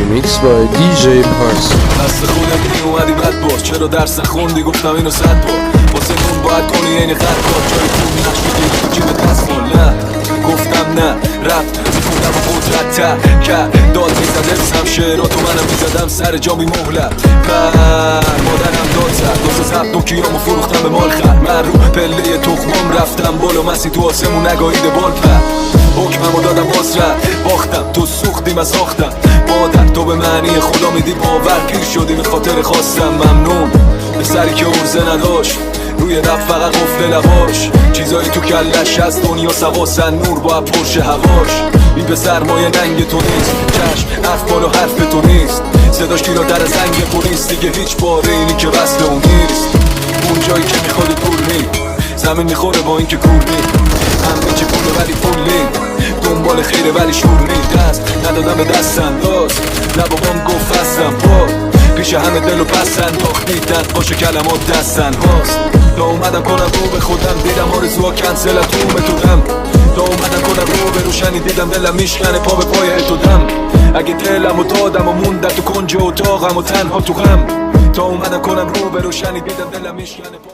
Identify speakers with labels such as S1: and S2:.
S1: Remix by DJ Pars.
S2: دست خودت می اومدی بد باش، چرا درس خوندی؟ گفتم اینو 100 بار. واسه اون باید کنی این خط کار، جای خوب نشدی تو جیب دست مال. نه گفتم نه، رفت میخوندم و قدرت کرد داد میزد حفظم شعراتو منم میزدم سر جا بی مهلت. مادرم داد زد دوسه زد دوکیامو فروختم به مال خد. من رو پله تخمام رفتم بالا، مسی تو آسمون نگاهیده بال پر. حکممو دادم باز رد باختم، تو سوختی من ساختم. مادر تو به معنی خدا میدی باور، گیر شدی به خاطر خواستم. ممنون به سری که عرضه نداشت، روی رفت فقط قفل لباش. چیزایی تو کلش از دنیا سواسن، نور با پرش هواش. این به سرمایه ننگ تو نیست، چشم حرف بالا حرف تو نیست. صداش گیرا در زنگ پلیس، دیگه هیچ باره اینی که وصل اون نیست. اون جایی که میخواد پول نی، زمین میخوره با این که کور نی. همه چی پوله ولی پول نی، دنبال خیره ولی شور نی. دست ندادم به دست انداز، نه بابام گفت هستم پا. پیش همه دل و پس انداخت دیدن باشه کلمات دستن هاست. تا اومدم کنم رو به خودم، دیدم آرزوها کنسلت تو متودم. تا اومدم کنم رو به روشنی، دیدم دلم میشکنه پا به پای اتودم. اگه دلم و دادم و موندم تو کنج اتاقم و تنها تو غم. تا اومدم کنم رو به روشنی، دیدم دلم میشکنه پا